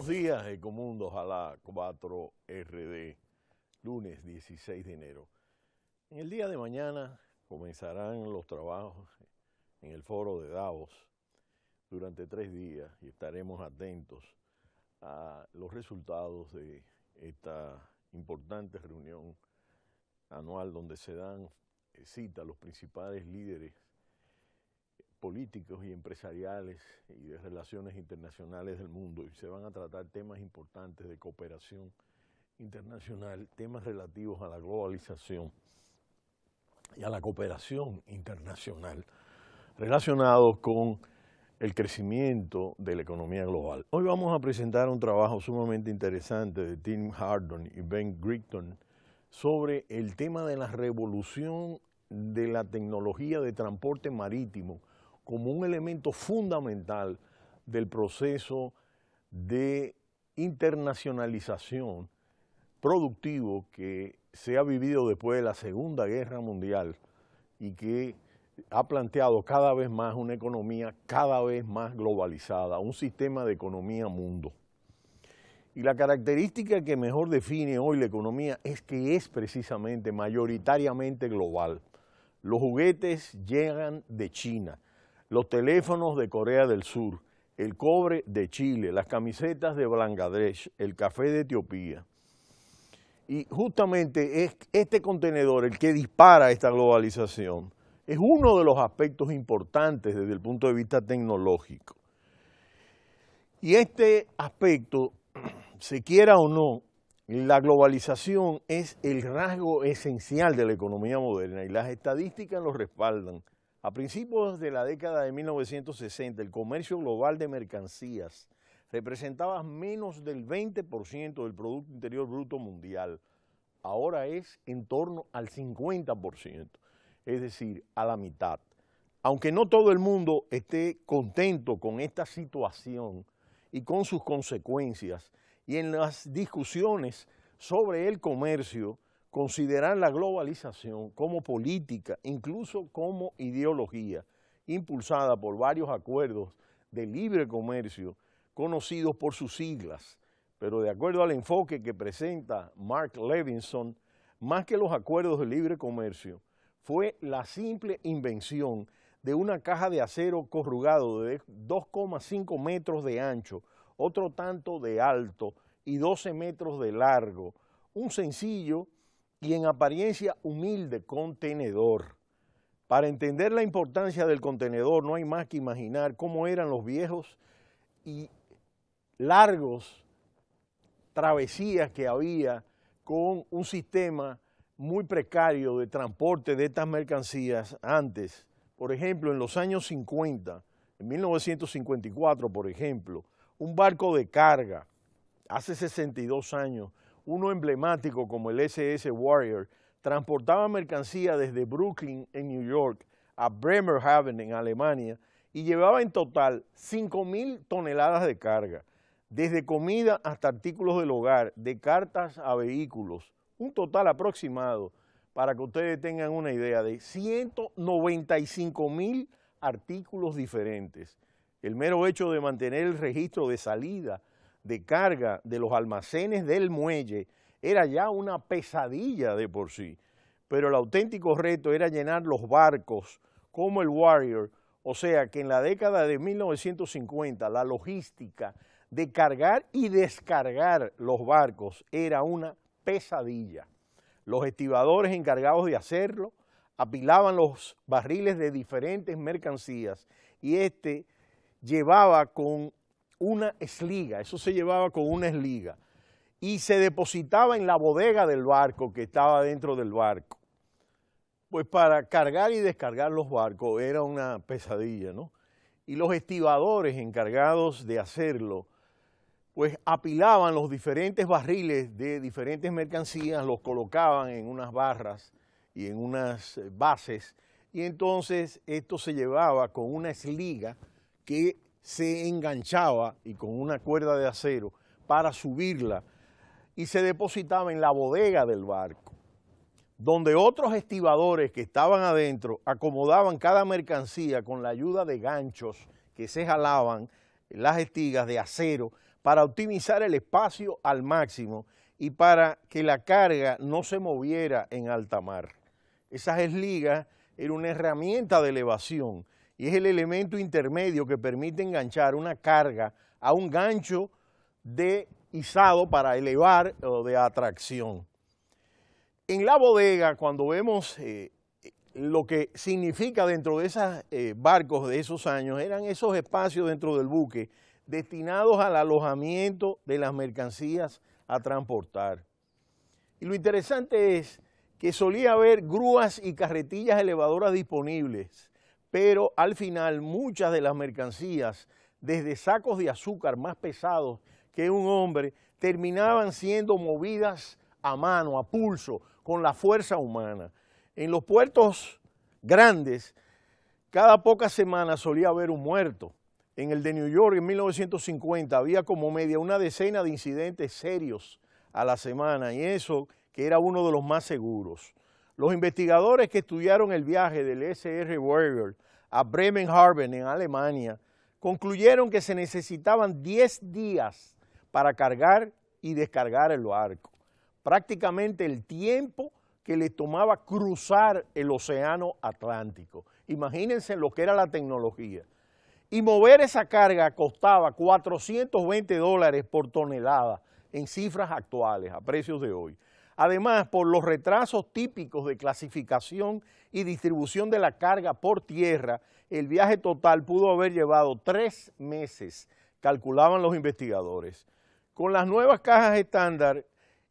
Buenos días, Ecomundo, a la 4RD, lunes 16 de enero. En el día de mañana comenzarán los trabajos en el foro de Davos durante 3 días y estaremos atentos a los resultados de esta importante reunión anual donde se dan cita a los principales líderes políticos y empresariales y de relaciones internacionales del mundo, y se van a tratar temas importantes de cooperación internacional, temas relativos a la globalización y a la cooperación internacional relacionados con el crecimiento de la economía global. Hoy vamos a presentar un trabajo sumamente interesante de Tim Hardon y Ben Crichton sobre el tema de la revolución de la tecnología de transporte marítimo como un elemento fundamental del proceso de internacionalización productivo que se ha vivido después de la Segunda Guerra Mundial y que ha planteado cada vez más una economía cada vez más globalizada, un sistema de economía mundo. Y la característica que mejor define hoy la economía es que es precisamente mayoritariamente global. Los juguetes llegan de China, los teléfonos de Corea del Sur, el cobre de Chile, las camisetas de Bangladesh, el café de Etiopía. Y justamente es este contenedor el que dispara esta globalización. Es uno de los aspectos importantes desde el punto de vista tecnológico. Y este aspecto, se quiera o no, la globalización es el rasgo esencial de la economía moderna y las estadísticas lo respaldan. A principios de la década de 1960, el comercio global de mercancías representaba menos del 20% del Producto Interior Bruto Mundial. Ahora es en torno al 50%, es decir, a la mitad. Aunque no todo el mundo esté contento con esta situación y con sus consecuencias, y en las discusiones sobre el comercio, considerar la globalización como política, incluso como ideología, impulsada por varios acuerdos de libre comercio, conocidos por sus siglas. Pero de acuerdo al enfoque que presenta Mark Levinson, más que los acuerdos de libre comercio, fue la simple invención de una caja de acero corrugado de 2,5 metros de ancho, otro tanto de alto y 12 metros de largo, un sencillo y en apariencia humilde contenedor. Para entender la importancia del contenedor no hay más que imaginar cómo eran los viejos y largos travesías que había con un sistema muy precario de transporte de estas mercancías antes. Por ejemplo, en los años 50, en 1954, por ejemplo, un barco de carga, hace 62 años, uno emblemático como el SS Warrior, transportaba mercancía desde Brooklyn, en New York, a Bremerhaven, en Alemania, y llevaba en total 5.000 toneladas de carga, desde comida hasta artículos del hogar, de cartas a vehículos, un total aproximado, para que ustedes tengan una idea, de 195.000 artículos diferentes. El mero hecho de mantener el registro de salida de carga de los almacenes del muelle era ya una pesadilla de por sí, pero el auténtico reto era llenar los barcos como el Warrior, o sea que en la década de 1950 la logística de cargar y descargar los barcos era una pesadilla. Los estibadores encargados de hacerlo apilaban los barriles de diferentes mercancías y llevaba con una esliga, eso se llevaba con una esliga y se depositaba en la bodega del barco que estaba dentro del barco. Pues para cargar y descargar los barcos era una pesadilla, ¿no? Y los estibadores encargados de hacerlo, pues apilaban los diferentes barriles de diferentes mercancías, los colocaban en unas barras y en unas bases, y entonces esto se llevaba con una esliga que se enganchaba y con una cuerda de acero para subirla y se depositaba en la bodega del barco, donde otros estibadores que estaban adentro acomodaban cada mercancía con la ayuda de ganchos que se jalaban, las estigas de acero, para optimizar el espacio al máximo y para que la carga no se moviera en alta mar. Esas esligas eran una herramienta de elevación y es el elemento intermedio que permite enganchar una carga a un gancho de izado para elevar o de atracción. En la bodega, cuando vemos lo que significa dentro de esos barcos de esos años, eran esos espacios dentro del buque destinados al alojamiento de las mercancías a transportar. Y lo interesante es que solía haber grúas y carretillas elevadoras disponibles, pero al final muchas de las mercancías, desde sacos de azúcar más pesados que un hombre, terminaban siendo movidas a mano, a pulso, con la fuerza humana. En los puertos grandes, cada pocas semanas solía haber un muerto. En el de New York, en 1950, había como media una decena de incidentes serios a la semana, y eso que era uno de los más seguros. Los investigadores que estudiaron el viaje del S.R. Werger a Bremerhaven, en Alemania, concluyeron que se necesitaban 10 días para cargar y descargar el barco, prácticamente el tiempo que le tomaba cruzar el océano Atlántico. Imagínense lo que era la tecnología. Y mover esa carga costaba $420 por tonelada en cifras actuales, a precios de hoy. Además, por los retrasos típicos de clasificación y distribución de la carga por tierra, el viaje total pudo haber llevado 3 meses, calculaban los investigadores. Con las nuevas cajas estándar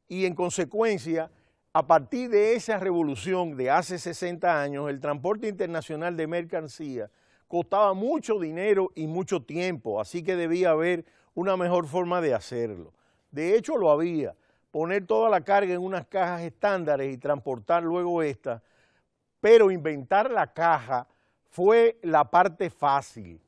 y en consecuencia, a partir de esa revolución de hace 60 años, el transporte internacional de mercancías costaba mucho dinero y mucho tiempo, así que debía haber una mejor forma de hacerlo. De hecho, lo había, poner toda la carga en unas cajas estándares y transportar luego esta, pero inventar la caja fue la parte fácil.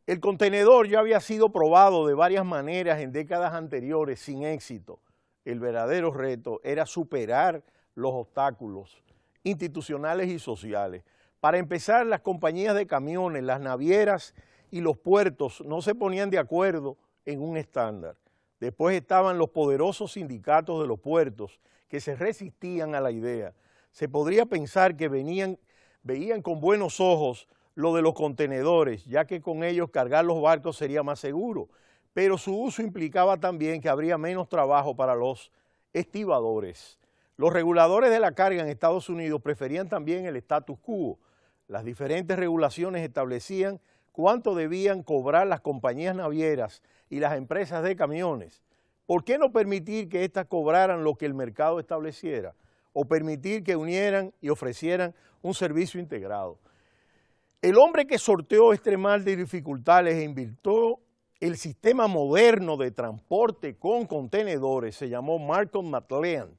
El contenedor ya había sido probado de varias maneras en décadas anteriores sin éxito. El verdadero reto era superar los obstáculos institucionales y sociales. Para empezar, las compañías de camiones, las navieras y los puertos no se ponían de acuerdo en un estándar. Después estaban los poderosos sindicatos de los puertos que se resistían a la idea. Se podría pensar que veían con buenos ojos lo de los contenedores, ya que con ellos cargar los barcos sería más seguro, pero su uso implicaba también que habría menos trabajo para los estibadores. Los reguladores de la carga en Estados Unidos preferían también el status quo. Las diferentes regulaciones establecían cuánto debían cobrar las compañías navieras y las empresas de camiones. ¿Por qué no permitir que éstas cobraran lo que el mercado estableciera? O permitir que unieran y ofrecieran un servicio integrado. El hombre que sorteó este mar de dificultades e inventó el sistema moderno de transporte con contenedores se llamó Malcolm McLean.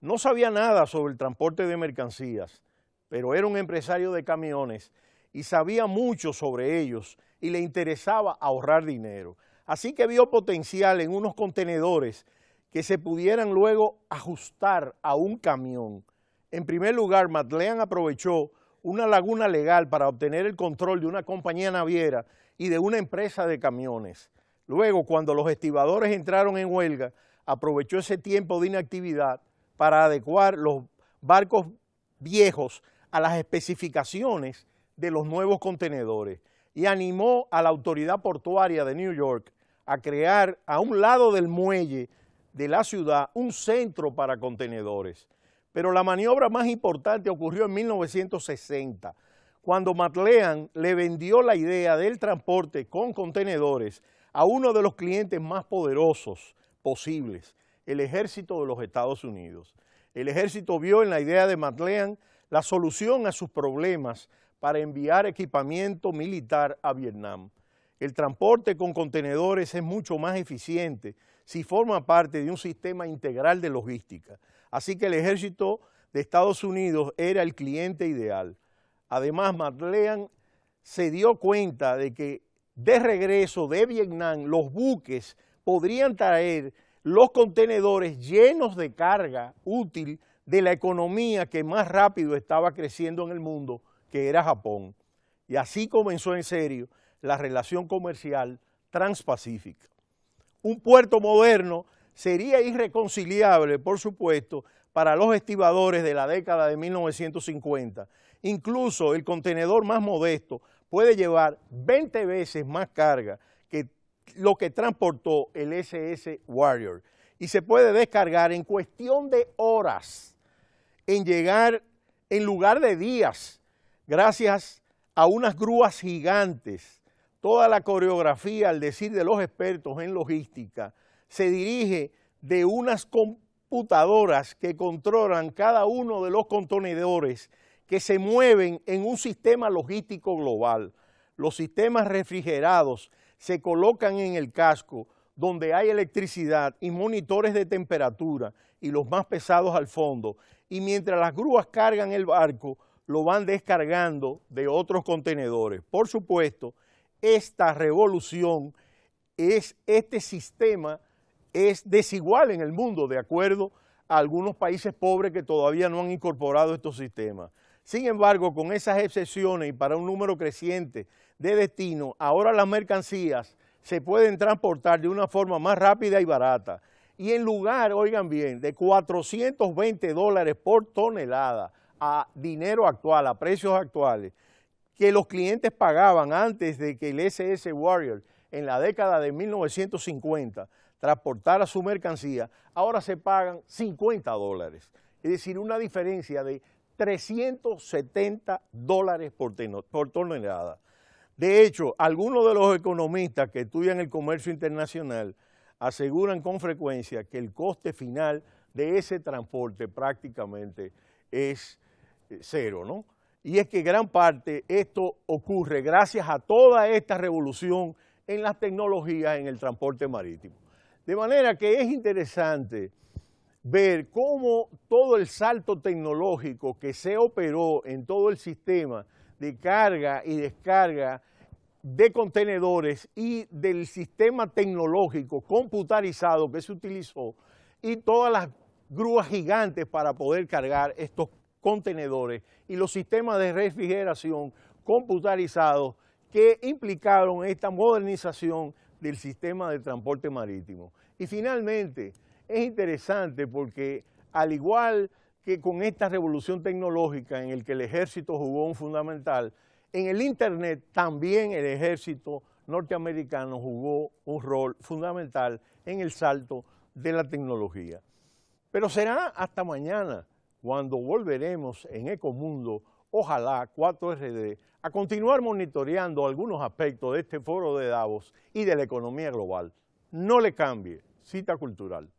No sabía nada sobre el transporte de mercancías, pero era un empresario de camiones y sabía mucho sobre ellos y le interesaba ahorrar dinero. Así que vio potencial en unos contenedores que se pudieran luego ajustar a un camión. En primer lugar, McLean aprovechó una laguna legal para obtener el control de una compañía naviera y de una empresa de camiones. Luego, cuando los estibadores entraron en huelga, aprovechó ese tiempo de inactividad para adecuar los barcos viejos a las especificaciones de los nuevos contenedores y animó a la autoridad portuaria de New York a crear a un lado del muelle de la ciudad un centro para contenedores. Pero la maniobra más importante ocurrió en 1960, cuando McLean le vendió la idea del transporte con contenedores a uno de los clientes más poderosos posibles, el ejército de los Estados Unidos. El ejército vio en la idea de McLean la solución a sus problemas para enviar equipamiento militar a Vietnam. El transporte con contenedores es mucho más eficiente si forma parte de un sistema integral de logística. Así que el ejército de Estados Unidos era el cliente ideal. Además, McLean se dio cuenta de que de regreso de Vietnam los buques podrían traer los contenedores llenos de carga útil de la economía que más rápido estaba creciendo en el mundo, que era Japón. Y así comenzó en serio la relación comercial transpacífica. Un puerto moderno sería irreconciliable, por supuesto, para los estibadores de la década de 1950. Incluso el contenedor más modesto puede llevar 20 veces más carga que lo que transportó el SS Warrior y se puede descargar en cuestión de horas, en llegar en lugar de días, gracias a unas grúas gigantes. Toda la coreografía, al decir de los expertos en logística, se dirige de unas computadoras que controlan cada uno de los contenedores que se mueven en un sistema logístico global. Los sistemas refrigerados se colocan en el casco donde hay electricidad y monitores de temperatura y los más pesados al fondo, y mientras las grúas cargan el barco, lo van descargando de otros contenedores. Por supuesto, esta revolución, este sistema es desigual en el mundo, de acuerdo a algunos países pobres que todavía no han incorporado estos sistemas. Sin embargo, con esas excepciones y para un número creciente de destinos, ahora las mercancías se pueden transportar de una forma más rápida y barata. Y en lugar, oigan bien, de $420 por tonelada a dinero actual, a precios actuales, que los clientes pagaban antes de que el SS Warrior en la década de 1950 transportara su mercancía, ahora se pagan $50. Es decir, una diferencia de $370 por tonelada. De hecho, algunos de los economistas que estudian el comercio internacional aseguran con frecuencia que el coste final de ese transporte prácticamente es cero, ¿no? Y es que gran parte esto ocurre gracias a toda esta revolución en las tecnologías en el transporte marítimo. De manera que es interesante ver cómo todo el salto tecnológico que se operó en todo el sistema de carga y descarga de contenedores y del sistema tecnológico computarizado que se utilizó y todas las grúas gigantes para poder cargar estos contenedores y los sistemas de refrigeración computarizados que implicaron esta modernización del sistema de transporte marítimo. Y finalmente, es interesante porque al igual que con esta revolución tecnológica en el que el ejército jugó un fundamental, en el Internet también el ejército norteamericano jugó un rol fundamental en el salto de la tecnología. Pero será hasta mañana cuando volveremos en Ecomundo, ojalá 4RD, a continuar monitoreando algunos aspectos de este foro de Davos y de la economía global. No le cambie, Cita Cultural.